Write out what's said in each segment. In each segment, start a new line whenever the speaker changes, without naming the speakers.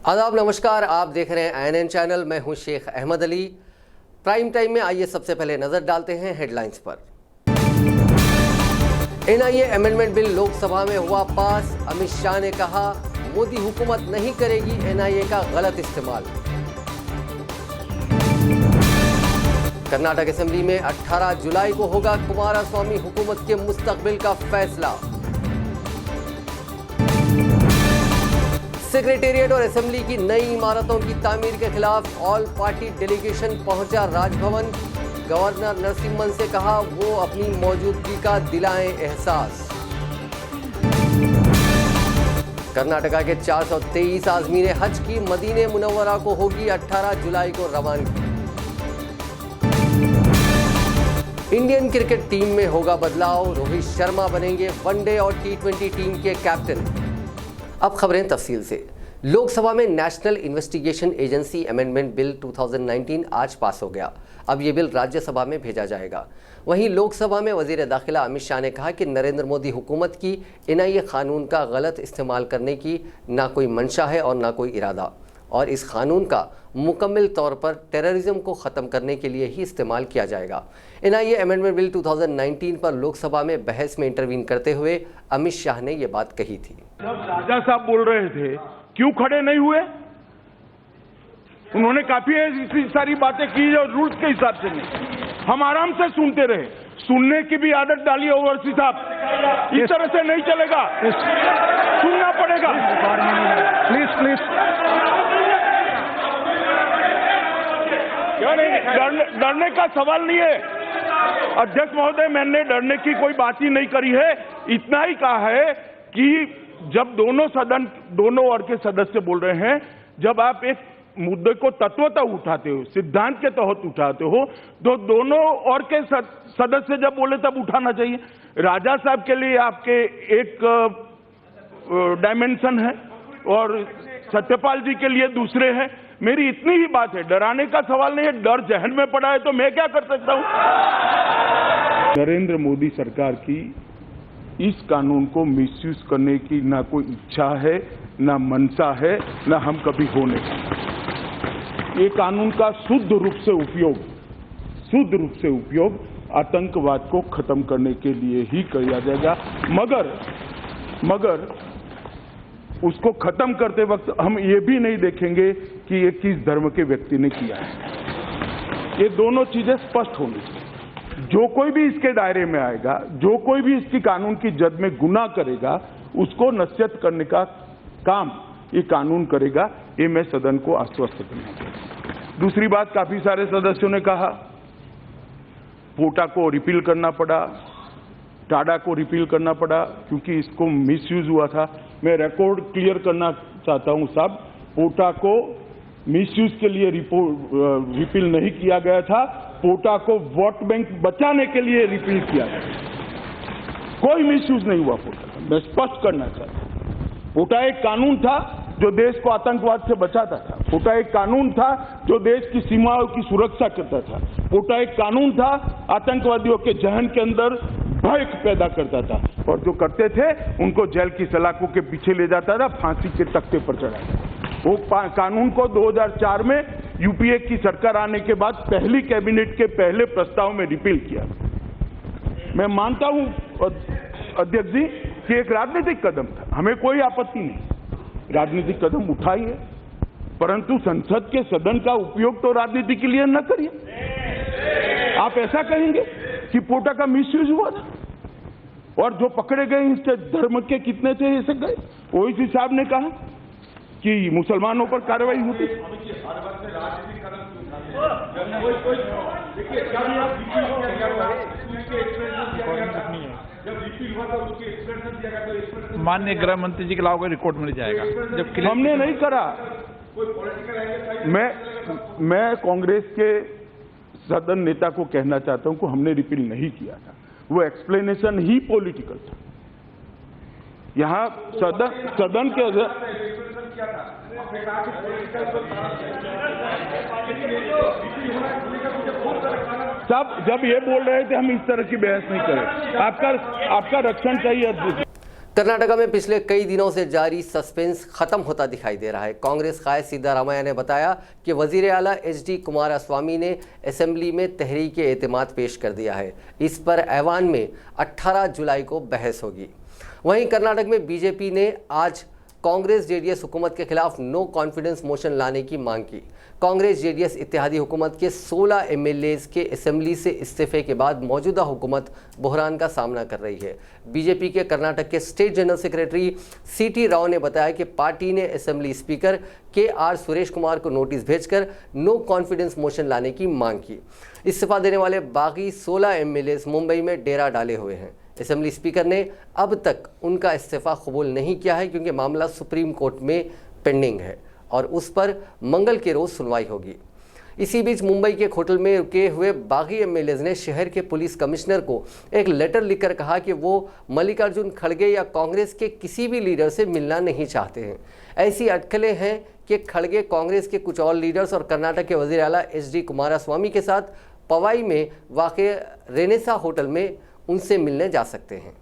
आदाब, नमस्कार। आप देख रहे हैं INN चैनल। मैं हूं शेख अहमद अली। प्राइम टाइम में आइए सबसे पहले नजर डालते हैं हेडलाइंस पर। NIA अमेंडमेंट बिल लोकसभा में हुआ पास। अमित शाह ने कहा मोदी हुकूमत नहीं करेगी NIA का गलत इस्तेमाल। कर्नाटक असेंबली में 18 जुलाई को होगा कुमारस्वामी हुकूमत के मुस्तकबिल का फैसला। सेक्रेटेरिएट और असेंबली की नई इमारतों की तामीर के खिलाफ ऑल पार्टी डेलीगेशन पहुंचा राजभवन। गवर्नर नरसिम्हन से कहा वो अपनी मौजूदगी का दिलाएं एहसास। कर्नाटका के 423 आज़मीन हज की मदीने मुनव्वरा को होगी 18 जुलाई को रवानगी। इंडियन क्रिकेट टीम में होगा बदलाव। रोहित शर्मा बनेंगे वनडे और T20 टीम के कैप्टन। अब खबरें तफसील से। लोकसभा में national investigation agency amendment bill 2019 आज पास हो गया। अब ये बिल राज्यसभा में भेजा जाएगा। वहीं लोकसभा में वजीर दाखिला अमित शाह ने कहा कि नरेंद्र मोदी हुकूमत की NIA कानून का गलत इस्तेमाल करने की ना कोई मंशा है और ना कोई इरादा, और इस कानून का मुकम्मल तौर पर टेररिज्म को ख़त्म करने के लिए ही इस्तेमाल किया जाएगा। NIA अमेंडमेंट बिल 2019 पर लोकसभा में बहस में इंटरवीन करते हुए अमित शाह ने ये बात कही थी।
जब राजा साहब बोल रहे थे क्यों खड़े नहीं हुए? उन्होंने काफी ऐसी सारी बातें की जो रूल्स के हिसाब से नहीं। हम आराम से सुनते रहे। सुनने की भी आदत डाली ओवैसी साहब। इस तरह से नहीं चलेगा, सुनना पड़ेगा। Please please. डरने का सवाल नहीं है अध्यक्ष महोदय, मैंने डरने की कोई बात ही नहीं करी है। इतना ही कहा है कि जब दोनों ओर के सदस्य बोल रहे हैं, जब आप एक मुद्दे को तत्वतः उठाते हो, सिद्धांत के तहत उठाते हो, तो दोनों ओर के सदस्य जब बोले तब उठाना चाहिए। राजा साहब के लिए आपके एक डायमेंशन है और सत्यपाल जी के लिए दूसरे हैं। मेरी इतनी ही बात है, डराने का सवाल नहीं है। डर जहन में पड़ा है तो मैं क्या कर सकता हूं? नरेंद्र मोदी सरकार की इस कानून को मिसयूज करने की ना कोई इच्छा है, ना मंशा है, ना हम कभी होने। ये कानून का शुद्ध रूप से उपयोग आतंकवाद को खत्म करने के लिए ही किया जाएगा। मगर उसको खत्म करते वक्त हम ये भी नहीं देखेंगे कि ये किस धर्म के व्यक्ति ने किया है। ये दोनों चीजें स्पष्ट होनी चाहिए। जो कोई भी इसके दायरे में आएगा, जो कोई भी इसकी कानून की जद में गुनाह करेगा, उसको नसीहत करने का काम ये कानून करेगा। ये मैं सदन को आश्वस्त करना चाहूंगा। दूसरी बात, काफी सारे सदस्यों ने कहा पोटा को रिपील करना पड़ा, टाडा को रिपील करना पड़ा क्योंकि इसको मिसयूज हुआ था। मैं रिकॉर्ड क्लियर करना चाहता हूं साहब, पोटा को मिसयूज के लिए रिपील नहीं किया गया था। पोटा को वोट बैंक बचाने के लिए रिपील किया गया। कोई मिसयूज नहीं हुआ पोटा का। मैं स्पष्ट करना चाहता हूं, पोटा एक कानून था जो देश को आतंकवाद से बचाता था। पोटा एक कानून था जो देश की सीमाओं की सुरक्षा करता था। पोटा एक कानून था आतंकवादियों के जहन के अंदर भय पैदा करता था, और जो करते थे उनको जेल की सलाखों के पीछे ले जाता था, फांसी के तख्ते पर चढ़ाता था। वो कानून को 2004 में यूपीए की सरकार आने के बाद पहली कैबिनेट के पहले प्रस्ताव में रिपील किया। मैं मानता हूं अध्यक्ष जी कि एक राजनीतिक कदम था, हमें कोई आपत्ति नहीं, राजनीतिक कदम उठाइए, परंतु संसद के सदन का उपयोग तो राजनीति के लिए न करिए। आप ऐसा कहेंगे कि पोटा का मिसयूज हुआ था और जो पकड़े गए इसके धर्म के कितने थे ऐसे गए। ओवैसी साहब ने कहा कि मुसलमानों पर कार्रवाई होती।
माननीय गृह मंत्री जी के अलावा कोई रिकॉर्ड मिल जाएगा। जब
हमने नहीं करा। मैं कांग्रेस के सदन नेता को कहना चाहता हूं कि हमने रिपील नहीं किया था। वो एक्सप्लेनेशन ही पॉलिटिकल था। यहां सदन के जब ये बोल रहे थे हम इस तरह की बहस नहीं करें। आपका रक्षण चाहिए।
कर्नाटका में पिछले कई दिनों से जारी सस्पेंस खत्म होता दिखाई दे रहा है। कांग्रेस कायद सिद्धारामैया ने बताया कि वजीर आला HD कुमारस्वामी ने असेंबली में तहरीक एतमाद पेश कर दिया है। इस पर ऐवान में 18 जुलाई को बहस होगी। वहीं कर्नाटक में बीजेपी ने आज कांग्रेस जेडीएस हुकूमत के खिलाफ नो कॉन्फिडेंस मोशन लाने की मांग की। कांग्रेस जेडीएस इत्तेहादी हुकूमत के 16 MLAs के असेंबली से इस्तीफे के बाद मौजूदा हुकूमत बहरान का सामना कर रही है। बीजेपी के कर्नाटक के state general secretary CT Rao ने बताया कि पार्टी ने assembly speaker KR Suresh Kumar को नोटिस भेजकर नो कॉन्फिडेंस मोशन लाने की मांग की। इस्तीफा देने वाले बाकी 16 MLAs मुंबई में डेरा डाले हुए हैं। असेंबली स्पीकर ने अब तक उनका इस्तीफा कबूल नहीं किया है क्योंकि मामला सुप्रीम कोर्ट में पेंडिंग है और उस पर मंगल के रोज सुनवाई होगी। इसी बीच मुंबई के एक होटल में रुके हुए बागी MLAs ने शहर के पुलिस कमिश्नर को एक लेटर लिखकर कहा कि वो मल्लिकार्जुन खड़गे या कांग्रेस के किसी भी लीडर से मिलना नहीं चाहते हैं। ऐसी अटकलें हैं कि खड़गे कांग्रेस के कुछ और लीडर्स और कर्नाटक के वजीर आला HD कुमारस्वामी के साथ पवाई में वाक़ रेनेसा होटल में उनसे मिलने जा सकते हैं।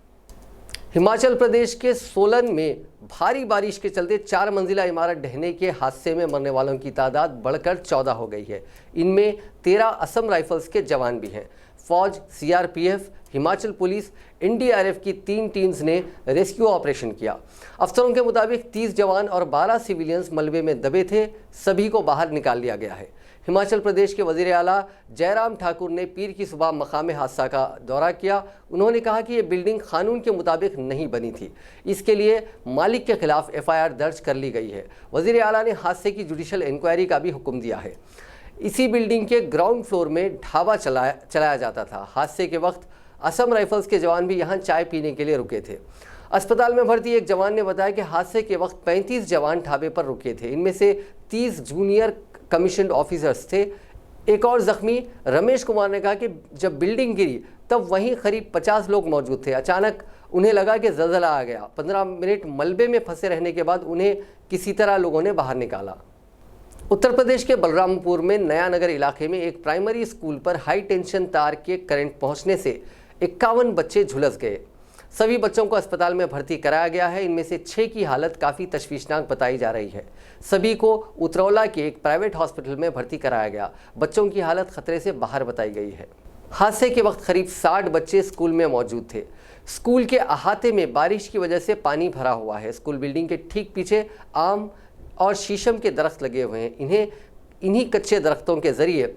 हिमाचल प्रदेश के सोलन में भारी बारिश के चलते 4 मंजिला इमारत ढहने के हादसे में मरने वालों की तादाद बढ़कर 14 हो गई है। इनमें 13 असम राइफल्स के जवान भी हैं। फौज, CRPF, हिमाचल पुलिस, NDRF की 3 टीम्स ने रेस्क्यू ऑपरेशन किया। अफसरों के मुताबिक 30 जवान और 12 सिविलियंस मलबे में दबे थे। सभी को बाहर निकाल लिया गया है। हिमाचल प्रदेश के वजीर आला जयराम ठाकुर ने पीर की सुबह मकाम हादसा का दौरा किया। उन्होंने कहा कि ये बिल्डिंग कानून के मुताबिक नहीं बनी थी। इसके लिए मालिक के खिलाफ FIR दर्ज कर ली गई है। वजीर आला ने हादसे की जुडिशल इंक्वायरी का भी हुक्म दिया है। इसी बिल्डिंग के ग्राउंड फ्लोर में ढाबा चलाया जाता था। हादसे के वक्त असम राइफल्स के जवान भी यहाँ चाय पीने के लिए रुके थे। अस्पताल में भर्ती एक जवान ने बताया कि हादसे के वक्त 35 जवान ढाबे पर रुके थे। इनमें से 30 जूनियर कमीशन ऑफिसर्स थे। एक और जख्मी रमेश कुमार ने कहा कि जब बिल्डिंग गिरी तब वहीं करीब 50 लोग मौजूद थे। अचानक उन्हें लगा कि ज़लज़ला आ गया। 15 मिनट मलबे में फंसे रहने के बाद उन्हें किसी तरह लोगों ने बाहर निकाला। उत्तर प्रदेश के बलरामपुर में नया नगर इलाके में एक प्राइमरी स्कूल पर हाई टेंशन तार के करंट पहुंचने से 51 बच्चे झुलस गए। सभी बच्चों को अस्पताल में भर्ती कराया गया है। इनमें से 6 की हालत काफ़ी तशवीशनाक बताई जा रही है। सभी को उतरौला के एक प्राइवेट हॉस्पिटल में भर्ती कराया गया। बच्चों की हालत खतरे से बाहर बताई गई है। हादसे के वक्त करीब 60 बच्चे स्कूल में मौजूद थे। स्कूल के अहाते में बारिश की वजह से पानी भरा हुआ है। स्कूल बिल्डिंग के ठीक पीछे आम और शीशम के दरख्त लगे हुए हैं। इन्हीं कच्चे दरख्तों के जरिए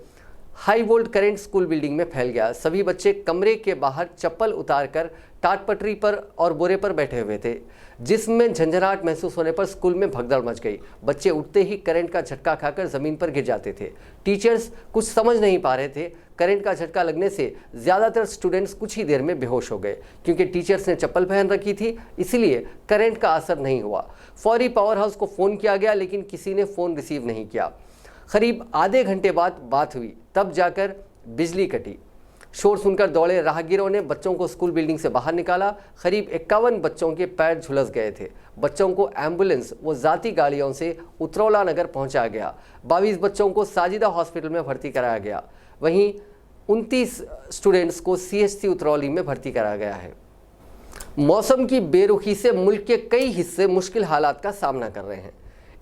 high volt current school building में फैल गया। सभी बच्चे कमरे के बाहर चप्पल उतारकर टाटपटरी पर और बोरे पर बैठे हुए थे, जिसमें झंझनाहट महसूस होने पर स्कूल में भगदड़ मच गई। बच्चे उठते ही करंट का झटका खाकर ज़मीन पर गिर जाते थे। टीचर्स कुछ समझ नहीं पा रहे थे। करंट का झटका लगने से ज़्यादातर स्टूडेंट्स कुछ ही देर में बेहोश हो गए। क्योंकि टीचर्स ने चप्पल पहन रखी थी, इसलिए करंट का असर नहीं हुआ। फौरी पावर हाउस को फ़ोन किया गया, लेकिन किसी ने फ़ोन रिसीव नहीं किया। करीब आधे घंटे बाद बात हुई, तब जाकर बिजली कटी। शोर सुनकर दौड़े राहगीरों ने बच्चों को स्कूल बिल्डिंग से बाहर निकाला। करीब 51 बच्चों के पैर झुलस गए थे। बच्चों को एम्बुलेंस व जाती गाड़ियों से उतरौला नगर पहुंचाया गया। 22 बच्चों को साजिदा हॉस्पिटल में भर्ती कराया गया। वहीं 29 स्टूडेंट्स को CHC उतरौली में भर्ती कराया गया है। मौसम की बेरुखी से मुल्क के कई हिस्से मुश्किल हालात का सामना कर रहे हैं।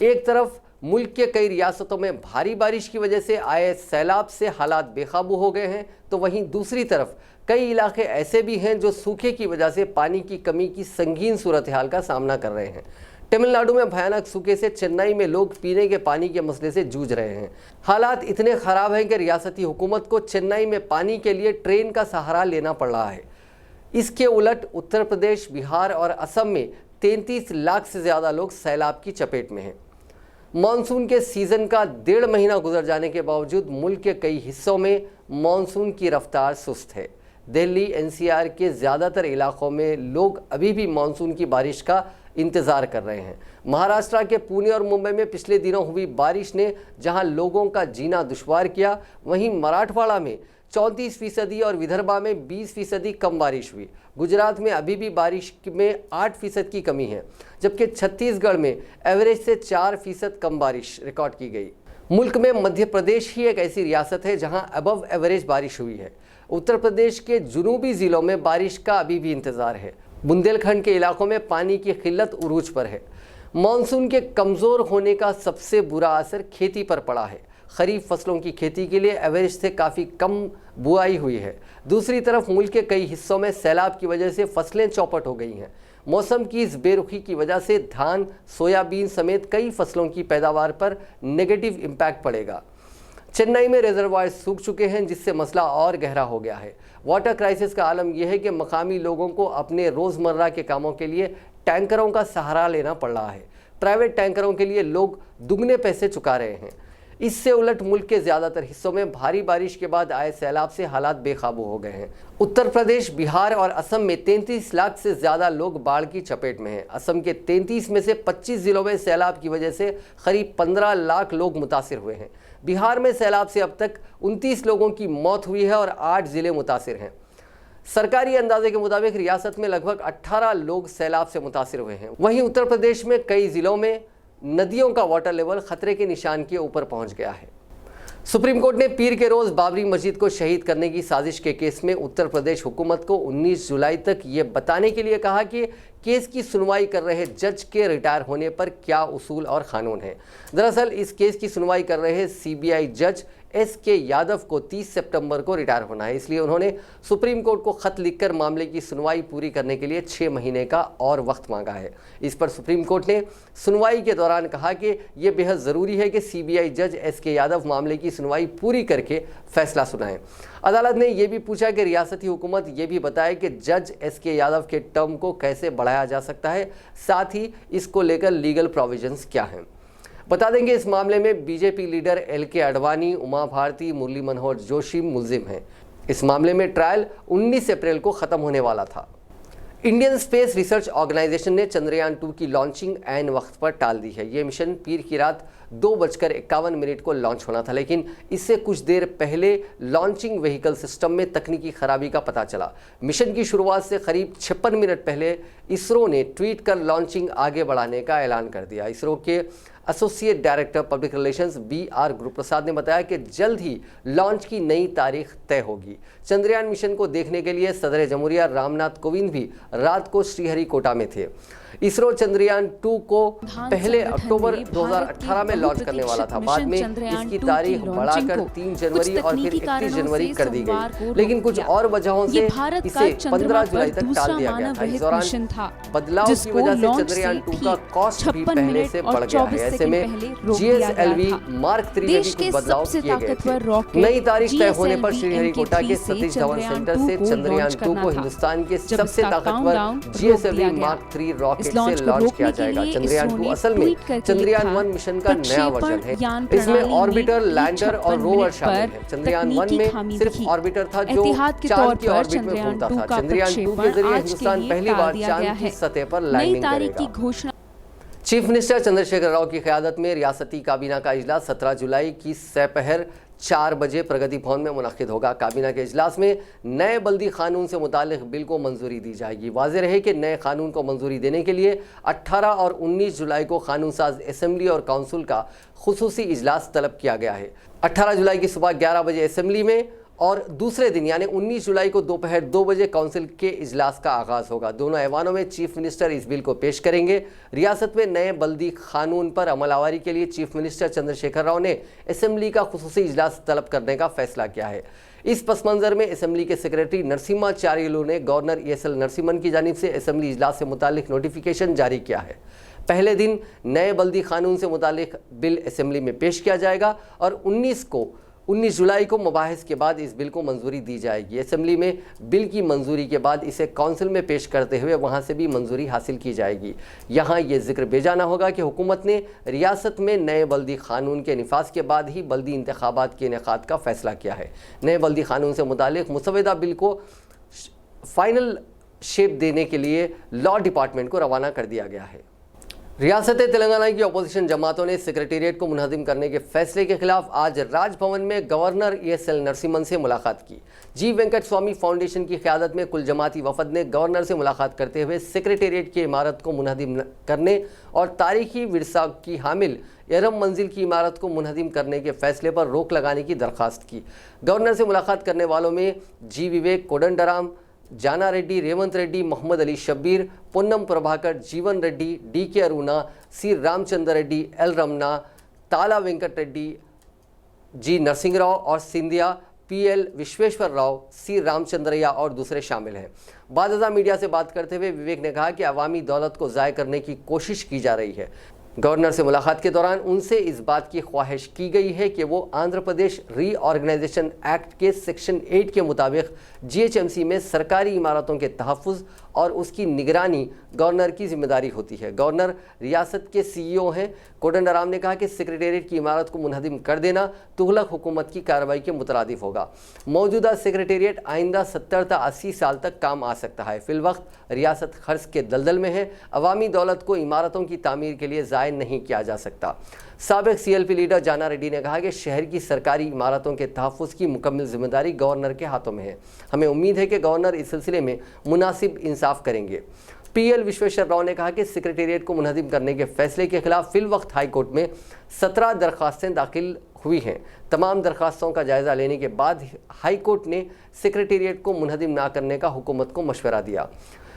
एक तरफ मुल्क के कई रियासतों में भारी बारिश की वजह से आए सैलाब से हालात बेकाबू हो गए हैं, तो वहीं दूसरी तरफ कई इलाके ऐसे भी हैं जो सूखे की वजह से पानी की कमी की संगीन सूरत हाल का सामना कर रहे हैं। तमिलनाडु में भयानक सूखे से चेन्नई में लोग पीने के पानी के मसले से जूझ रहे हैं। हालात इतने ख़राब हैं कि रियासती हुकूमत को चेन्नई में पानी के लिए ट्रेन का सहारा लेना पड़ रहा है। इसके उलट उत्तर प्रदेश, बिहार और असम में 33 लाख से ज़्यादा लोग सैलाब की चपेट में हैं। मानसून के सीज़न का 1.5 महीना गुजर जाने के बावजूद मुल्क के कई हिस्सों में मानसून की रफ्तार सुस्त है। दिल्ली NCR के ज़्यादातर इलाकों में लोग अभी भी मानसून की बारिश का इंतज़ार कर रहे हैं। महाराष्ट्र के पुणे और मुंबई में पिछले दिनों हुई बारिश ने जहां लोगों का जीना दुश्वार किया, वहीं मराठवाड़ा में 34% और विदर्भा में 20% कम बारिश हुई। गुजरात में अभी भी बारिश में 8% की कमी है, जबकि छत्तीसगढ़ में एवरेज से 4% कम बारिश रिकॉर्ड की गई। मुल्क में मध्य प्रदेश ही एक ऐसी रियासत है जहां अबव एवरेज बारिश हुई है। उत्तर प्रदेश के जुनूबी ज़िलों में बारिश का अभी भी इंतज़ार है। बुंदेलखंड के इलाकों में पानी की किल्लत उरूज पर है। मानसून के कमज़ोर होने का सबसे बुरा असर खेती पर पड़ा है। खरीफ फसलों की खेती के लिए एवरेज से काफ़ी कम बुआई हुई है। दूसरी तरफ मुल्क के कई हिस्सों में सैलाब की वजह से फसलें चौपट हो गई हैं। मौसम की इस बेरुखी की वजह से धान, सोयाबीन समेत कई फसलों की पैदावार पर नेगेटिव इम्पैक्ट पड़ेगा। चेन्नई में रिजर्वायर सूख चुके हैं, जिससे मसला और गहरा हो गया है। वाटर क्राइसिस का आलम यह है कि मकामी लोगों को अपने रोज़मर्रा के कामों के लिए टैंकरों का सहारा लेना पड़ रहा है। प्राइवेट टैंकरों के लिए लोग दुगने पैसे चुका रहे हैं। इससे उलट मुल्क के ज़्यादातर हिस्सों में भारी बारिश के बाद आए सैलाब से हालात बेकाबू हो गए हैं। उत्तर प्रदेश, बिहार और असम में 33 लाख से ज़्यादा लोग बाढ़ की चपेट में हैं। असम के 33 में से 25 ज़िलों में सैलाब की वजह से करीब 15 लाख लोग मुतासिर हुए हैं। बिहार में सैलाब से अब तक 29 लोगों की मौत हुई है और 8 ज़िले मुतासिर हैं। सरकारी अंदाजे के मुताबिक रियासत में लगभग 18 लोग सैलाब से मुतासिर हुए हैं। वहीं उत्तर प्रदेश में कई ज़िलों में नदियों का वाटर लेवल खतरे के निशान के ऊपर पहुंच गया है। सुप्रीम कोर्ट ने पीर के रोज़ बाबरी मस्जिद को शहीद करने की साजिश के केस में उत्तर प्रदेश हुकूमत को 19 जुलाई तक ये बताने के लिए कहा कि केस की सुनवाई कर रहे जज के रिटायर होने पर क्या उसूल और कानून है। दरअसल इस केस की सुनवाई कर रहे सीबीआई जज के यादव को 30 सितंबर को रिटायर होना है। इसलिए उन्होंने सुप्रीम कोर्ट को खत लिखकर मामले की सुनवाई पूरी करने के लिए 6 महीने का और वक्त मांगा है। इस पर सुप्रीम कोर्ट ने सुनवाई के दौरान कहा कि यह बेहद ज़रूरी है कि सीबीआई जज के यादव मामले की सुनवाई पूरी करके फैसला सुनाएं। अदालत ने यह भी पूछा कि रियासती हुकूमत ये भी बताए कि जज के यादव के टर्म को कैसे बढ़ाया जा सकता है, साथ ही इसको लेकर लीगल प्रोविजंस क्या हैं। बता देंगे इस मामले में BJP leader LK Advani, Uma Bharti, Murli Manohar Joshi मुलजिम हैं। इस मामले में ट्रायल 19 अप्रैल को ख़त्म होने वाला था। इंडियन स्पेस रिसर्च ऑर्गेनाइजेशन ने चंद्रयान 2 की लॉन्चिंग ऐन वक्त पर टाल दी है। ये मिशन पीर की रात 2:51 को लॉन्च होना था, लेकिन इससे कुछ देर पहले लॉन्चिंग व्हीकल सिस्टम में तकनीकी खराबी का पता चला। मिशन की शुरुआत से करीब 56 मिनट पहले इसरो ने ट्वीट कर लॉन्चिंग आगे बढ़ाने का ऐलान कर दिया। इसरो के associate director public relations BR Guruprasad ने बताया कि जल्द ही लॉन्च की नई तारीख तय होगी। चंद्रयान मिशन को देखने के लिए सदर जमहूरिया रामनाथ कोविंद भी रात को श्रीहरिकोटा में थे। इसरो चंद्रयान 2 को पहले अक्टूबर 2018 में लॉन्च करने वाला था। बाद में इसकी तारीख बढ़ाकर 3 जनवरी और फिर 31 जनवरी कर दी गई, लेकिन कुछ और वजहों से इसे 15 जुलाई तक टाल दिया गया था। इस दौरान बदलाव की वजह से चंद्रयान 2 का कॉस्ट भी पहले से बढ़ गया है। ऐसे में GSLV Mark 3 में भी कुछ बदलाव किए गए थे। नई तारीख तय होने पर श्रीहरिकोटा के सतीश धवन सेंटर से चंद्रयान 2 को हिंदुस्तान के सबसे ताकतवर GSLV Mark 3 रॉकेट से लॉन्च किया जाएगा। चंद्रयान 2 असल में चंद्रयान 1 मिशन का नया वर्जन है। इसमें ऑर्बिटर, लैंडर और रोवर शामिल है। चंद्रयान 1 में सिर्फ ऑर्बिटर था जो चांद की ऑर्बिट में घूमता था। चंद्रयान 2 के जरिए हिंदुस्तान पहली बार चांद की सतह पर लैंडिंग करेगा। चीफ मिनिस्टर चंद्रशेखर राव की क़यादत में रियासती काबीना का इजलास 17 जुलाई की दोपहर 4 बजे प्रगति भवन में मुनक़िद होगा। काबीना के इजलास में नए बल्दी कानून से मुतालिक बिल को मंजूरी दी जाएगी। वाज़ेह रहे कि नए कानून को मंजूरी देने के लिए 18 और 19 जुलाई को कानून साज असेंबली और काउंसिल का खुसूसी इजलास तलब किया गया है। 18 जुलाई की सुबह 11 बजे असेंबली में और दूसरे दिन यानी 19 जुलाई को दोपहर 2 बजे काउंसिल के इजलास का आगाज़ होगा। दोनों ऐवानों में चीफ मिनिस्टर इस बिल को पेश करेंगे। रियासत में नए बल्दी कानून पर अमलावरी के लिए चीफ मिनिस्टर चंद्रशेखर राव ने असेंबली का खुसूसी इजलास तलब करने का फैसला किया है। इस पस मंज़र में असेंबली के सेक्रेटरी नरसिम्हाचार्युलु ने गवर्नर ESL नरसिम्हन की जानिब से असेंबली इजलास से मुतालिक नोटिफिकेशन जारी किया है। पहले दिन नए बल्दी कानून से मुतालिक बिल असेंबली में पेश किया जाएगा और 19 जुलाई को मुबाहिस के बाद इस बिल को मंजूरी दी जाएगी। असेंबली में बिल की मंजूरी के बाद इसे काउंसिल में पेश करते हुए वहां से भी मंजूरी हासिल की जाएगी। यहाँ ये जिक्र बेजाना होगा कि हुकूमत ने रियासत में नए बल्दी कानून के निफाज के बाद ही बल्दी इंतखाबात के इनेकाद का फैसला किया है। नए बल्दी कानून से मुतालिक मुसवदा बिल को फाइनल शेप देने के लिए लॉ डिपार्टमेंट को रवाना कर दिया गया है। रियासत तेलंगाना की अपोजिशन जमातों ने सेक्रेटेरिएट को मुनहदिम करने के फैसले के खिलाफ आज राजभवन में गवर्नर ESL नरसिम्हन से मुलाकात की। जी वेंकट स्वामी फाउंडेशन की क़यादत में कुल जमाती वफद ने गवर्नर से मुलाकात करते हुए सेक्रेटेरिएट की इमारत को मुनहदिम करने और तारीखी विरसा की हामिल एरम मंजिल की इमारत को मुनहदिम करने के फैसले पर रोक लगाने की दरख्वास्त की। गवर्नर से मुलाकात करने वालों में जी विवेक कोदंडराम, जाना रेड्डी, रेवंत रेड्डी, मोहम्मद अली शब्बीर, पुन्नम प्रभाकर, जीवन रेड्डी, DK अरुणा, सी रामचंद्र रेड्डी, L रमना, ताला वेंकट रेड्डी, G नरसिंह राव और सिंधिया, PL विश्वेश्वर राव, C रामचंद्रैया और दूसरे शामिल हैं। बादशाह मीडिया से बात करते हुए विवेक ने कहा कि अवामी दौलत को ज़ाय करने की कोशिश की जा रही है। गवर्नर से मुलाकात के दौरान उनसे इस बात की ख्वाहिश की गई है कि वो आंध्र प्रदेश रीऑर्गेनाइजेशन एक्ट के सेक्शन 8 के मुताबिक GHMC में सरकारी इमारतों के तहफ़्फ़ुज़ और उसकी निगरानी गवर्नर की जिम्मेदारी होती है। गवर्नर रियासत के CEO हैं। कोदंडराम ने कहा कि सेक्रेटेरिएट की इमारत को मुनहदिम कर देना तुगलक हुकूमत की कार्रवाई के मुतरादिफ होगा। मौजूदा सेक्रेटेरिएट आइंदा 70 से 80 साल तक काम आ सकता है। फिलवक्त रियासत खर्च के दलदल में है। अवामी दौलत को इमारतों की तामीर के लिए ज़ाय नहीं किया जा सकता। साबिक CLP लीडर जाना रेड्डी ने कहा कि शहर की सरकारी इमारतों के तहफ़्फ़ुज़ की मुकम्मल जिम्मेदारी गवर्नर के हाथों में है। हमें उम्मीद है कि गवर्नर इस सिलसिले में मुनासिब इंसाफ करेंगे। PL विश्वेश्वर राव ने कहा कि सेक्रेटेरिएट को मुनहदिम करने के फैसले के खिलाफ फिलवक्त हाई कोर्ट में 17 दरख्वास्तें दाखिल हुई हैं। तमाम दरख्वास्तों का जायज़ा लेने के बाद हाई कोर्ट ने सेक्रेटेरिएट को मुनहदिम ना करने का हुकूमत को मशवरा दिया।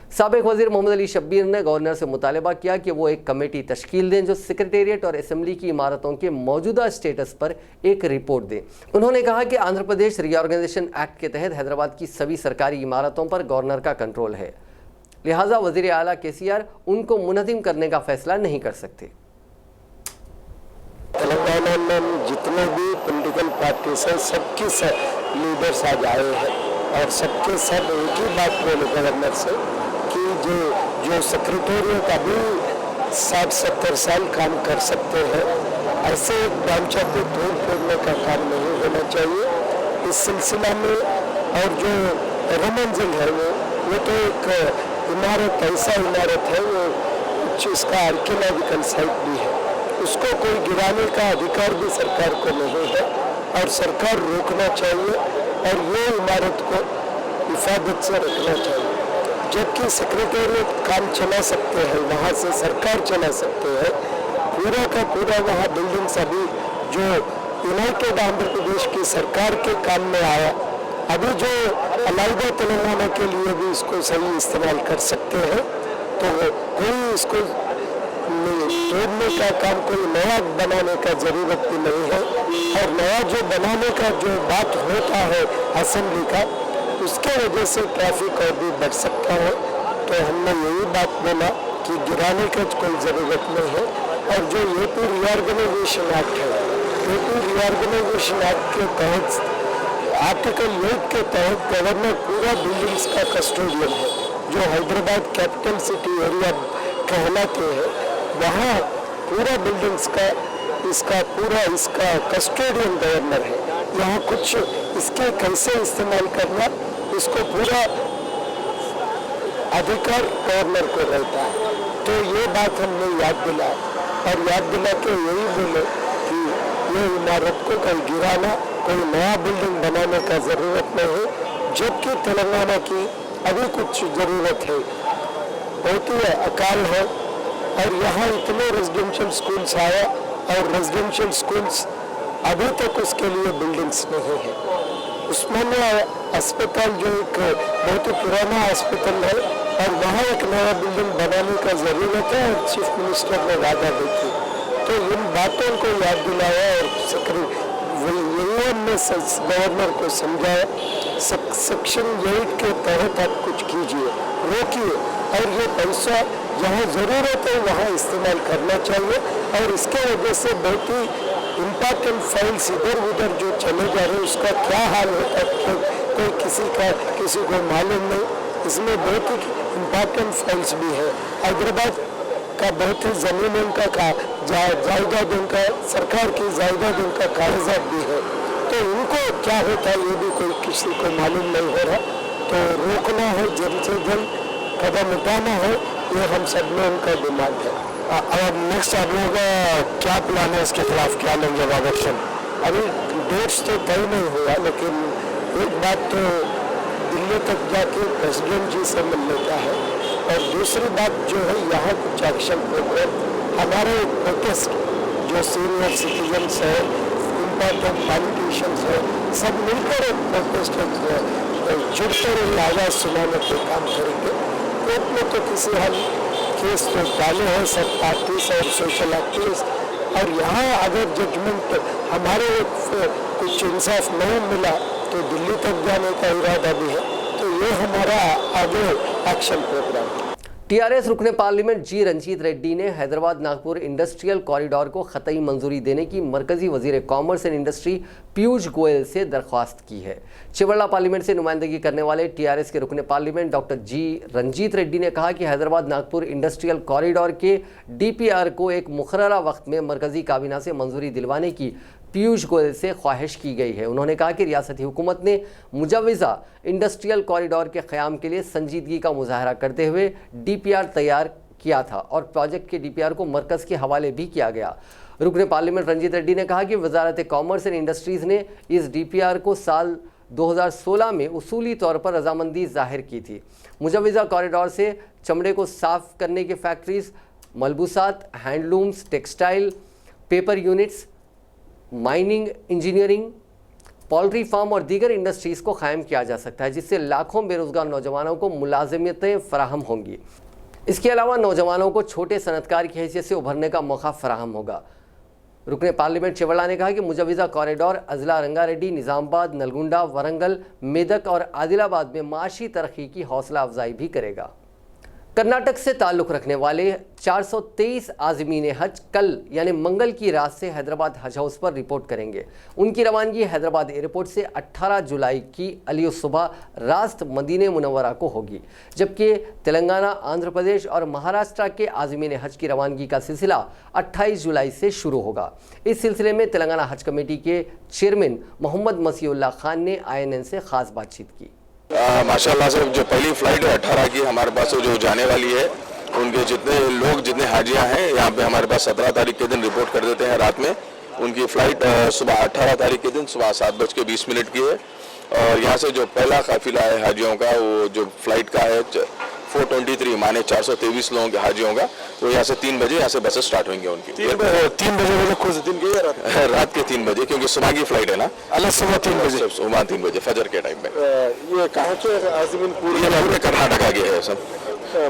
साबिक वज़ीर मोहम्मद अली शब्बीर ने गवर्नर से मुतालबा किया कि वो एक कमेटी तश्कील दें जो सेक्रेटेरिएट और असेंबली की इमारतों के मौजूदा स्टेटस पर एक रिपोर्ट दें। उन्होंने कहा कि आंध्र प्रदेश रीऑर्गेनाइजेशन एक्ट के तहत हैदराबाद की सभी सरकारी इमारतों पर गवर्नर का कंट्रोल है, लिहाजा वज़ीर आला KCR उनको मुनहदिम करने का फैसला नहीं कर सकते।
तेलंगाना में जितने भी पॉलिटिकल पार्टीज हैं सबके सब लीडर्स आज आए हैं और सबके सब एक ही बात बोले गवर्नर से कि जो सेक्रेटेरिएट अभी 60-70 साल काम कर सकते हैं, ऐसे ढांचा को तोड़ फोड़ने का काम नहीं होना चाहिए। इस सिलसिला में और जो रोमंजल है वो तो एक इमारत, ऐसा इमारत है वो कुछ इसका आर्कियोलॉजिकल साइट भी है, उसको कोई गिराने का अधिकार भी सरकार को नहीं है और सरकार रोकना चाहिए और ये इमारत को हिफाजत से रखना चाहिए। जबकि सेक्रेटेरिएट काम चला सकते हैं, वहाँ से सरकार चला सकते हैं, पूरा का पूरा वहाँ बिल्डिंग्स अभी जो यूनाइटेड आंध्र प्रदेश की सरकार के काम में आया, अभी जो अलहदा तेलंगाना के लिए भी इसको सही इस्तेमाल कर सकते हैं, तो कोई इसको तोड़ने का काम, कोई नया बनाने का जरूरत भी नहीं है। और नया जो बनाने का जो बात होता है असेंबली का, उसके वजह से ट्रैफिक और भी बढ़ सकता है। तो हमने यही बात बोला कि गिराने का कोई ज़रूरत नहीं है। और जो AP रीऑर्गेनाइजेशन एक्ट है, AP रीऑर्गेनाइजेशन एक्ट के तहत आर्टिकल 8 के तहत गवर्नर पूरा बिल्डिंग्स का कस्टोडियन है। जो हैदराबाद कैपिटल सिटी एरिया कहलाते हैं, वहाँ पूरा बिल्डिंग्स का इसका कस्टोडियन गवर्नर है। यहाँ कुछ इसके कैसे इस्तेमाल करना, इसको पूरा अधिकार गवर्नर को रहता है। तो ये बात हमने याद दिला और याद दिला के यही बोले कि ये इमारत को कल गिराना, कोई नया बिल्डिंग बनाने का ज़रूरत नहीं है। जबकि तेलंगाना की अभी कुछ ज़रूरत है, बहुत ही अकाल है और यहाँ इतने रेजिडेंशियल स्कूल्स आया और रेजिडेंशियल स्कूल्स अभी तक उसके लिए बिल्डिंग्स नहीं है। उस्मानिया अस्पताल जो एक बहुत ही पुराना अस्पताल है और वहाँ एक नया बिल्डिंग बनाने का ज़रूरत है और चीफ मिनिस्टर ने वादा भी की। तो इन बातों को याद दिलाया और हमने गवर्नर को समझाया, सेक्शन 8 के तहत आप कुछ कीजिए, रोकिए और ये पैसा जहाँ ज़रूरत है वहाँ इस्तेमाल करना चाहिए। और इसके वजह से बहुत ही इम्पॉर्टेंट फाइल्स इधर उधर जो चले जा रहे हैं उसका क्या हाल होता है कोई किसी को मालूम नहीं। इसमें बहुत ही इम्पॉर्टेंट फाइल्स भी है। हैदराबाद का बहुत ही ज़मीनों का जायदादों का, सरकार की जायदादों का कागजात भी है। तो इनको क्या होता है ये भी कोई किसी को मालूम नहीं हो रहा। तो रोकना है, जल्द से जल्द कदम उठाना है, ये हम सब में उनका डिमांड है। अब नेक्स्ट आप लोगों का क्या प्लान है, इसके खिलाफ क्या लेंगे अब एक्शन? अभी डेट्स तो तय नहीं हुआ, लेकिन एक बात तो दिल्ली तक जाके प्रेसिडेंट जी से मिल लेता है और दूसरी बात जो है यहाँ कुछ एक्शन प्रोग्राम हमारे प्रोटेस्ट जो सीनियर सिटीजन्स है, इम्पोर्टेंट पॉलिटिशियंस है, सब मिलकर एक प्रोटेस्ट जुड़ते रहिए, आवाज़ सुनाने के काम करेंगे। कोर्ट में तो किसी हाल केस तो डाले हैं सब पार्टीज और सोशल एक्टिविस्ट, और यहाँ अगर जजमेंट हमारे कुछ इंसाफ नहीं मिला तो दिल्ली तक जाने का इरादा भी है। तो ये हमारा आगे एक्शन प्रोग्राम है।
टीआरएस रुकने पार्लियामेंट जी रंजीत रेड्डी ने हैदराबाद नागपुर इंडस्ट्रियल कॉरिडोर को खतई मंजूरी देने की मरकजी वजीर commerce and industry Piyush Goyal से दरख्वास्त की है। चिवड़ा पार्लियामेंट से नुमाइंदगी करने वाले टीआरएस के रुकने पार्लियामेंट डॉक्टर जी रंजीत रेड्डी ने कहा कि हैदराबाद नागपुर इंडस्ट्रियल कॉरिडोर के डीपीआर को एक मुकर्ररा वक्त में मरकजी काबीना से मंजूरी दिलवाने की पीयूष गोयल से ख्वाहिश की गई है। उन्होंने कहा कि रियासती हुकूमत ने मुजव्वज़ा इंडस्ट्रियल कॉरिडोर के क़याम के लिए संजीदगी का मुजाहरा करते हुए डीपीआर तैयार किया था और प्रोजेक्ट के डीपीआर को मरकज़ के हवाले भी किया गया। रुकने पार्लियामेंट रंजीत रेड्डी ने कहा कि वजारत कॉमर्स एंड इंडस्ट्रीज़ ने इस डीपीआर को साल 2016 में उसूली तौर पर रजामंदी जाहिर की थी। मुजव्वज़ा कॉरिडोर से चमड़े को साफ करने की फैक्ट्रीज, मलबूसात, handlooms, textile, paper units, mining, engineering, poultry farm और दीगर इंडस्ट्रीज़ को कायम किया जा सकता है, जिससे लाखों बेरोजगार नौजवानों को मुलाजिमतें फराहम होंगी। इसके अलावा नौजवानों को छोटे सनतकार की हैसियत से उभरने का मौका फराहम होगा। रुकने पार्लियामेंट चिवड़ा ने कहा कि मुजव्वज़ा कॉरिडोर अजला रंगारेड्डी, निज़ामाबाद, नलगुंडा, वरंगल, मेदक और आदिलाबाद में माशी तरक्की की हौसला अफजाई भी करेगा। कर्नाटक से ताल्लुक़ रखने वाले 423 आज़मीन हज कल यानी मंगल की रात से हैदराबाद हज हाउस पर रिपोर्ट करेंगे। उनकी रवानगी हैदराबाद एयरपोर्ट से 18 जुलाई की अलियो सुबह रास्त मदीने मुनव्वरा को होगी, जबकि तेलंगाना, आंध्र प्रदेश और महाराष्ट्र के आज़मीन हज की रवानगी का सिलसिला 28 जुलाई से शुरू होगा। इस सिलसिले में तेलंगाना हज कमेटी के चेयरमैन मोहम्मद मसीउल्लाह खान ने INN से ख़ास बातचीत की।
माशाल्लाह से जो पहली फ्लाइट है 18 की हमारे पास जो जाने वाली है, उनके जितने हाजियां हैं यहाँ पे हमारे पास 17 तारीख के दिन रिपोर्ट कर देते हैं रात में। उनकी फ़्लाइट सुबह 18 तारीख के दिन सुबह 7:20 की है। और यहाँ से जो पहला काफिला है हाजियों का, वो जो फ्लाइट का है 423 माने 423 लोगों के हाजियों का, वो यहाँ से 3 बजे यहाँ से बसेस स्टार्ट होंगे उनकी। 3 बजे खुद दिन की रात के 3 बजे, क्योंकि सुबह की फ्लाइट है ना, अलग सुबह 3 बजे, सुबह 3 बजे फजर के टाइम में।
ये कहाँ के आज़मीन
पूरे कर्नाटका के है सब।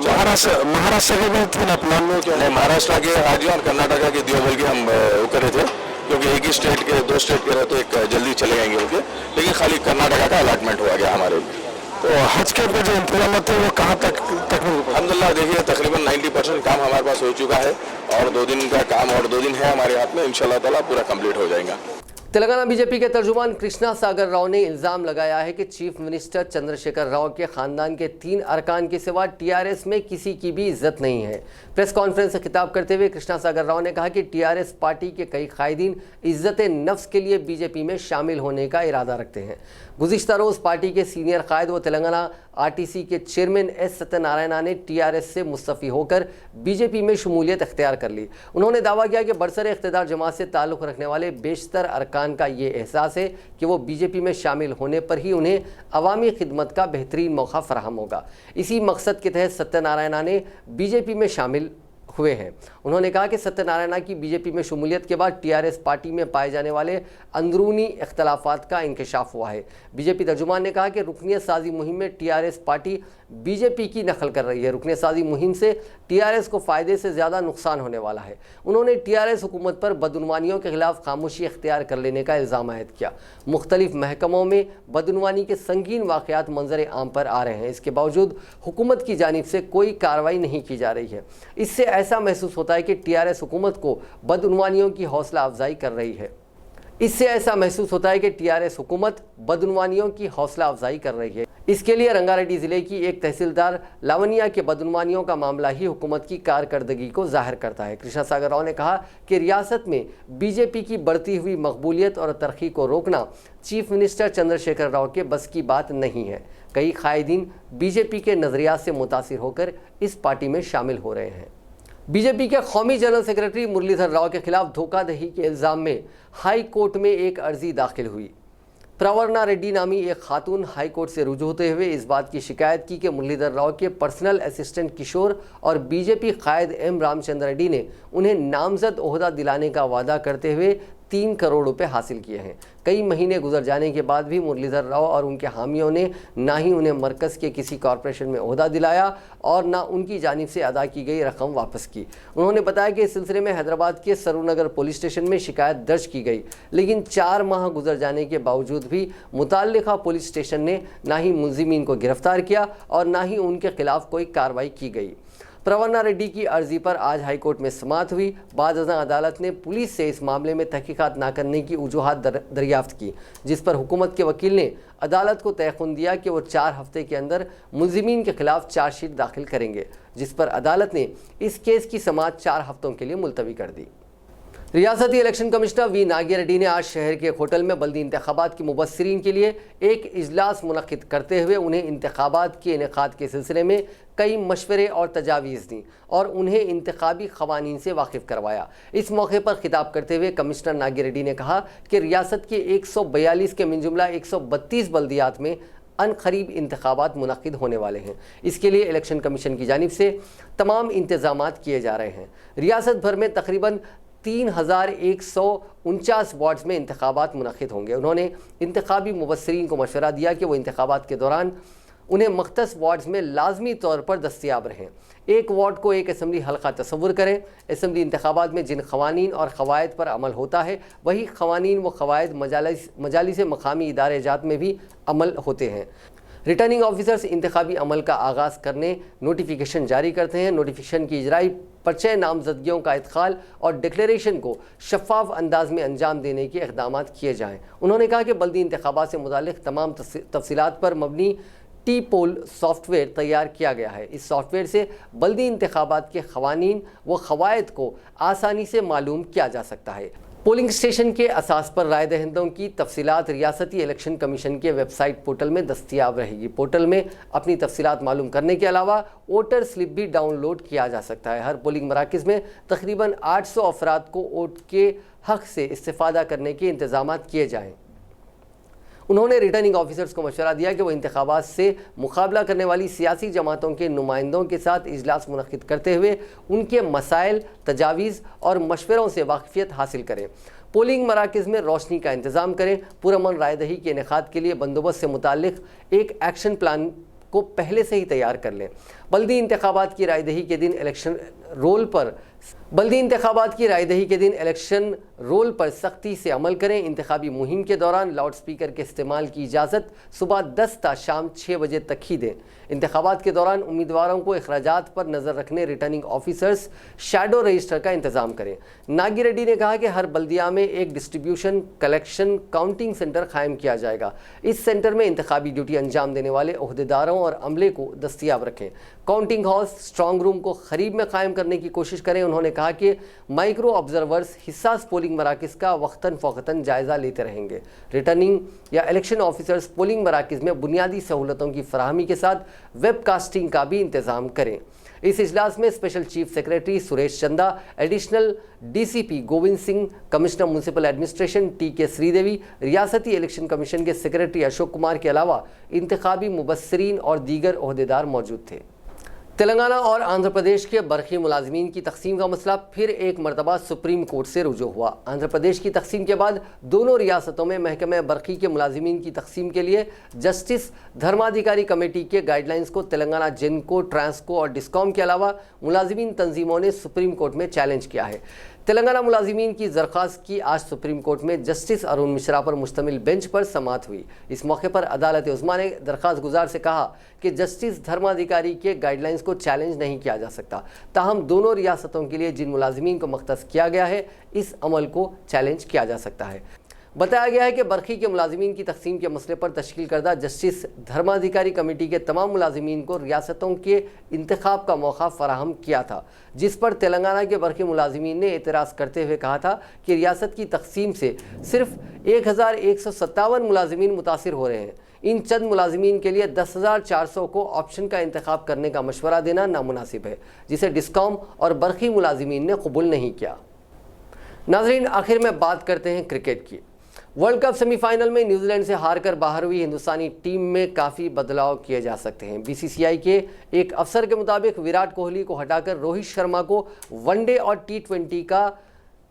महाराष्ट्र के भी थे ना प्लान में?
नहीं, महाराष्ट्र के हाजी और कर्नाटका के दियोबल के हम करे थे, क्योंकि एक ही स्टेट के 2 स्टेट के रहे तो एक जल्दी चले जाएंगे उनके, लेकिन खाली कर्नाटका का अलॉटमेंट हुआ गया हमारे।
तो हज के जो इंतजाम है वो कहाँ तक
अल्हम्दुलिल्लाह देखिए तकरीबन 90% काम हमारे पास हो चुका है, और 2 दिन का काम और 2 दिन है हमारे हाथ में, इंशाल्लाह ताला पूरा कंप्लीट हो जाएगा।
तेलंगाना बीजेपी के तर्जुमान कृष्णा सागर राव ने इल्ज़ाम लगाया है कि चीफ मिनिस्टर चंद्रशेखर राव के खानदान के 3 अरकान के सिवा टीआरएस में किसी की भी इज्जत नहीं है। प्रेस कॉन्फ्रेंस से खिताब करते हुए कृष्णा सागर राव ने कहा कि टीआरएस पार्टी के कई कायदीन इज्जत नफ्स के लिए बीजेपी में शामिल होने का इरादा रखते हैं। गुज़िश्ता रोज़ पार्टी के सीनियर कायद व तेलंगाना आरटीसी के चेयरमैन एस सत्यनारायणा ने टीआरएस से मुस्तफ़ी होकर बीजेपी में शमूलियत अख्तियार कर ली। उन्होंने दावा किया कि बरसर इख्तिदार जमात से ताल्लुक़ रखने वाले बेशतर अरकान का ये एहसास है कि वो बीजेपी में शामिल होने पर ही उन्हें अवामी खिदमत का बेहतरीन मौका फराहम होगा। इसी मकसद के तहत सत्यनारायणा ने बीजेपी में शामिल हुए हैं। उन्होंने कहा कि सत्यनारायणा की बीजेपी में शमूलियत के बाद टीआरएस पार्टी में पाए जाने वाले अंदरूनी इख्तलाफात का इंकशाफ हुआ है। बीजेपी तर्जुमान ने कहा कि रुकनियत साजी मुहिम में टीआरएस पार्टी बीजेपी की नकल कर रही है। रुकनियत साजी मुहिम से टीआरएस को फ़ायदे से ज़्यादा नुकसान होने वाला है। उन्होंने टीआरएस हुकूमत पर बदउनवानियों के खिलाफ खामोशी इख्तियार कर लेने का इल्ज़ाम आयद किया। मुख्तलिफ महकमों में बदउनवानी के संगीन वाक़यात मंजर आम पर आ रहे हैं, इसके बावजूद हुकूमत की जानिब से कोई कार्रवाई नहीं की जा रही है। इससे ऐसा महसूस होता है कि टीआरएस हुकूमत को बदउनवानियों की हौसला अफजाई कर रही है। इसके लिए रंगारेड्डी ज़िले की एक तहसीलदार लावनिया के बदउनवानियों का मामला ही हुकूमत की कारकर्दगी को जाहिर करता है। कृष्णा सागर राव ने कहा कि रियासत में बीजेपी की बढ़ती हुई मकबूलियत और तरक्की को रोकना चीफ मिनिस्टर चंद्रशेखर राव के बस की बात नहीं है। कई कायदीन बीजेपी के नज़रियात से मुतासिर होकर इस पार्टी में शामिल हो रहे हैं। बीजेपी के कौमी जनरल सेक्रेटरी मुरलीधर राव के खिलाफ धोखाधड़ी के इल्ज़ाम में हाई कोर्ट में एक अर्जी दाखिल हुई। प्रवर्णा रेड्डी नामी एक खातून हाई कोर्ट से रुजू होते हुए इस बात की शिकायत की कि मुरलीधर राव के पर्सनल असिस्टेंट किशोर और बीजेपी कायद एम रामचंद्र रेड्डी ने उन्हें नामजद ओहदा दिलाने का वादा करते हुए 3 करोड़ रुपए हासिल किए हैं। कई महीने गुजर जाने के बाद भी मुरलीधर राव और उनके हामियों ने ना ही उन्हें मरकज़ के किसी कॉरपोरेशन में ओहदा दिलाया और ना उनकी जानिब से अदा की गई रकम वापस की। उन्होंने बताया कि इस सिलसिले में हैदराबाद के सरूनगर पुलिस स्टेशन में शिकायत दर्ज की गई, लेकिन 4 माह गुजर जाने के बावजूद भी मुताल्लिका पुलिस स्टेशन ने ना ही मुलजिमीन को गिरफ्तार किया और ना ही उनके खिलाफ कोई कार्रवाई की गई। प्रवन्ना रेड्डी की अर्जी पर आज हाईकोर्ट में समाअत हुई। बाद-अज़ां अदालत ने पुलिस से इस मामले में तहकीकात न करने की वजूहात दरियाफ्त की, जिस पर हुकूमत के वकील ने अदालत को तयख़ुन दिया कि वो 4 हफ्ते के अंदर मुलजिमीन के खिलाफ चार्जशीट दाखिल करेंगे, जिस पर अदालत ने इस केस की समाअत 4 हफ्तों के लिए मुलतवी कर दी। रियासती election commissioner we Nagia Reddy ने आज शहर के एक होटल में बल्दी इंतखाबात की मुबस्सिरीन के लिए एक इजलास मुनक्किद करते हुए उन्हें इंतखाबात के इनेकाद के सिलसिले में कई मशवरे और तजावीज़ दी और उन्हें इंतखाबी क़वानीन से वाकिफ़ करवाया। इस मौके पर खिताब करते हुए कमिश्नर नागिया रेड्डी ने कहा कि रियासत के 142 के मिन जुमला 132 बल्दियात में अनकरीब इंतखाबात मुनक्किद होने वाले हैं। इसके लिए इलेक्शन कमीशन की जानिब से तमाम इंतजामात किए जा रहे हैं। रियासत भर में तकरीबन 3149 वार्ड्स में इंतखाबात मुनक्किद होंगे। उन्होंने इंतखाबी मुबस्सिरीन को मशवरा दिया कि वो इंतखाबात के दौरान उन्हें मख्तस वार्ड्स में लाजमी तौर पर दस्तियाब रहें। एक वार्ड को एक असम्बली हल्का तस्वुर करें। असम्बली इंतखाबात में जिन क़वानीन और क़वायद पर अमल होता है, वही क़वानीन व क़वायद मजालिस मकामी इदारे जात में भी अमल होते हैं। रिटर्निंग ऑफिसर्स इंतखाबी अमल का आगाज़ करने नोटिफिकेशन जारी करते हैं। नोटिफिकेशन की इजराई पर्चे नामजदगियों का इदखाल और डिक्लेरेशन को शफाफ अंदाज में अंजाम देने के इक़दामात किए जाएँ। उन्होंने कहा कि बल्दी इंतखाबात से मुताल्लिक़ तमाम तफसीलात पर मबनी टी पोल सॉफ्टवेयर तैयार किया गया है। इस सॉफ्टवेयर से बल्दी इंतखाबात के क़वानीन व क़वायद को आसानी से मालूम किया जा सकता है। पोलिंग स्टेशन के असास पर राय दहिंदों की तफसीलात रियासती इलेक्शन कमीशन के वेबसाइट पोर्टल में दस्तियाब रहेगी। पोर्टल में अपनी तफसीलात मालूम करने के अलावा वोटर स्लिप भी डाउनलोड किया जा सकता है। हर पोलिंग मराकज़ में तकरीबन 800 अफराद को वोट के हक़ से इस्तेफ़ादा करने के इंतज़ामात किए जाएँ। उन्होंने रिटर्निंग ऑफिसर्स को मशवरा दिया कि वो इंतखाबात से मुकाबला करने वाली सियासी जमातों के नुमाइंदों के साथ इजलास मुनक्किद करते हुए उनके मसाइल, तजावीज़ और मशवरों से वाकिफ़ियत हासिल करें। पोलिंग मराकज़ में रोशनी का इंतज़ाम करें। पुरअमन रायदही के इनेकाद के लिए बंदोबस्त से मुताल्लिक़ एक एक्शन प्लान को पहले से ही तैयार कर लें। बल्दी इंतखाबात की रायदही के दिन इलेक्शन रोल पर सख्ती से अमल करें। इंतखाबी मुहिम के दौरान लाउड स्पीकर के इस्तेमाल की इजाज़त सुबह 10 ता शाम 6 बजे तक ही दें। इंतखाबात के दौरान उम्मीदवारों को अखराजात पर नज़र रखने रिटर्निंग ऑफिसर्स शैडो रजिस्टर का इंतज़ाम करें। नागिया रेड्डी ने कहा कि हर बल्दिया में एक डिस्ट्रीब्यूशन, कलेक्शन, काउंटिंग सेंटर कायम किया जाएगा। इस सेंटर में इंतखाबी ड्यूटी अंजाम देने वाले ओहदेदारों और अमले को दस्तियाब रखें। काउंटिंग हाउस, स्ट्रॉन्ग रूम को करीब में कायम करने की कोशिश करें। उन्होंने कहा कि माइक्रो ऑब्जर्वर्स हिस्सास पोलिंग मराकज़ का वक्तन फ़ौक़तन जायज़ा लेते रहेंगे। रिटर्निंग या इलेक्शन ऑफिसर्स पोलिंग मराकज़ में बुनियादी सहूलतों की फराहमी के साथ वेबकास्टिंग का भी इंतज़ाम करें। इस इजलास में स्पेशल चीफ सेक्रेटरी सुरेश चंदा, additional DCP Govind Singh, commissioner municipal administration TK Sridevi, रियासती इलेक्शन कमीशन के सेक्रेटरी अशोक कुमार के अलावा इंतखाबी मुबस्सिरीन और दीगर ओहदेदार मौजूद थे। तेलंगाना और आंध्र प्रदेश के बरकी मुलाजमीन की तकसीम का मसला फिर एक मरतबा सुप्रीम कोर्ट से रुजू हुआ। आंध्र प्रदेश की तकसीम के बाद दोनों रियासतों में महकमे बरकी के मुलाजमीन की तकसीम के लिए जस्टिस धर्माधिकारी कमेटी के गाइडलाइंस को तेलंगाना जेनको, ट्रांसको और डिस्कॉम के अलावा मुलाजमीन तंजीमों ने सुप्रीम कोर्ट में चैलेंज किया है। तेलंगाना मुलाजिमीन की दरख्वास्त की आज सुप्रीम कोर्ट में जस्टिस अरुण मिश्रा पर मुश्तमिल बेंच पर समाअत हुई। इस मौके पर अदालत उज़्मा ने दरख्वास्त गुजार से कहा कि जस्टिस धर्माधिकारी के गाइडलाइंस को चैलेंज नहीं किया जा सकता। ताहम दोनों रियासतों के लिए जिन मुलाजिमीन को मख्तस किया गया है, इस अमल को चैलेंज किया जा सकता है। बताया गया है कि बरखी के मुलाजिमीन की तकसीम के मसले पर तश्कील करदा जस्टिस धर्माधिकारी कमेटी के तमाम मुलाजिमीन को रियासतों के इंतखाब का मौका फराहम किया था, जिस पर तेलंगाना के बरखी मुलाजिमीन ने एतराज़ करते हुए कहा था कि रियासत की तकसीम से सिर्फ 1157 मुलाजिमीन मुतासिर हो रहे हैं। इन चंद मुलाजिमीन के लिए 10,400 को ऑप्शन का इंतखाब करने का मशवरा देना नामुनासिब है, जिसे डिस्कॉम और बरखी मुलाजिमीन ने कबूल नहीं किया। नाज़रीन, आखिर में बात करते हैं क्रिकेट की। वर्ल्ड कप सेमीफाइनल में न्यूजीलैंड से हारकर बाहर हुई हिंदुस्तानी टीम में काफ़ी बदलाव किए जा सकते हैं। BCCI के एक अफसर के मुताबिक विराट कोहली को हटाकर रोहित शर्मा को वनडे और T20 का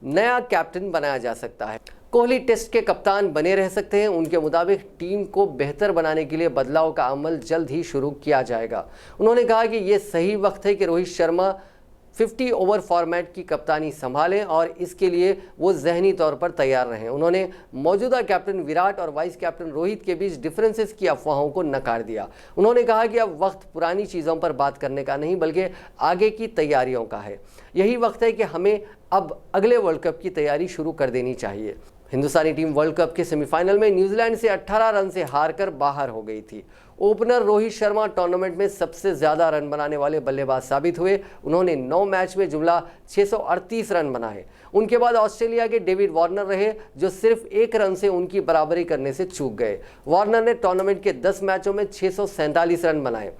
नया कैप्टन बनाया जा सकता है। कोहली टेस्ट के कप्तान बने रह सकते हैं। उनके मुताबिक टीम को बेहतर बनाने के लिए बदलाव का अमल जल्द ही शुरू किया जाएगा। उन्होंने कहा कि ये सही वक्त है कि रोहित शर्मा 50 ओवर फॉर्मेट की कप्तानी संभालें और इसके लिए वो जहनी तौर पर तैयार रहें। उन्होंने मौजूदा कैप्टन विराट और वाइस कैप्टन रोहित के बीच डिफरेंसेस की अफवाहों को नकार दिया। उन्होंने कहा कि अब वक्त पुरानी चीज़ों पर बात करने का नहीं बल्कि आगे की तैयारियों का है। यही वक्त है कि हमें अब अगले वर्ल्ड कप की तैयारी शुरू कर देनी चाहिए। हिंदुस्तानी टीम वर्ल्ड कप के सेमीफाइनल में न्यूजीलैंड से 18 रन से हारकर बाहर हो गई थी। ओपनर रोहित शर्मा टूर्नामेंट में सबसे ज़्यादा रन बनाने वाले बल्लेबाज साबित हुए। उन्होंने 9 मैच में जुमला 638 रन बनाए। उनके बाद ऑस्ट्रेलिया के डेविड वार्नर रहे जो सिर्फ 1 रन से उनकी बराबरी करने से चूक गए। वार्नर ने टूर्नामेंट के 10 मैचों में 647 रन बनाए।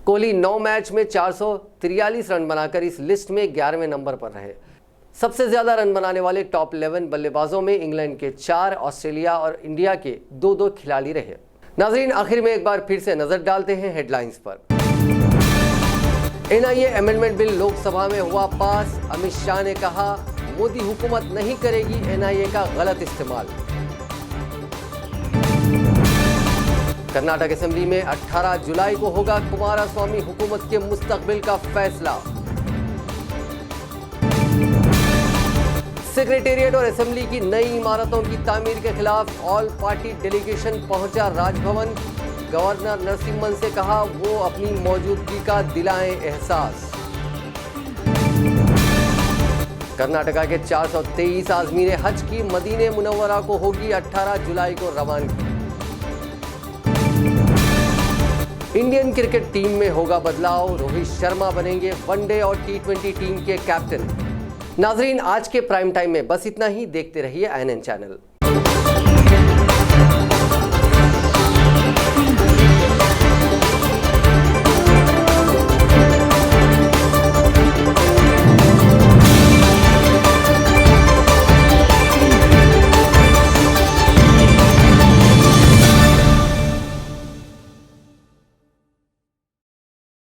कोहली 9 मैच में 443 रन बनाकर इस लिस्ट में 11वें नंबर पर रहे। सबसे ज़्यादा रन बनाने वाले टॉप 11 बल्लेबाजों में इंग्लैंड के 4, ऑस्ट्रेलिया और इंडिया के 2-2 खिलाड़ी रहे। नाजरीन, आखिर में एक बार फिर से नजर डालते हैं हेडलाइंस पर। एनआईए अमेंडमेंट बिल लोकसभा में हुआ पास। अमित शाह ने कहा मोदी हुकूमत नहीं करेगी एनआईए का गलत इस्तेमाल। कर्नाटक असेंबली में 18 जुलाई को होगा कुमारस्वामी हुकूमत के मुस्तकबिल का फैसला। सेक्रेटेरिएट और असेंबली की नई इमारतों की तामीर के खिलाफ ऑल पार्टी डेलीगेशन पहुंचा राजभवन। गवर्नर नरसिम्हन से कहा वो अपनी मौजूदगी का दिलाएं एहसास। कर्नाटका के 423 आज़मीन हज की मदीने मुनव्वरा को होगी 18 जुलाई को रवानगी। इंडियन क्रिकेट टीम में होगा बदलाव। रोहित शर्मा बनेंगे वनडे और T20 टीम के कैप्टन। नाजरीन, आज के प्राइम टाइम में बस इतना ही। देखते रहिए INN चैनल।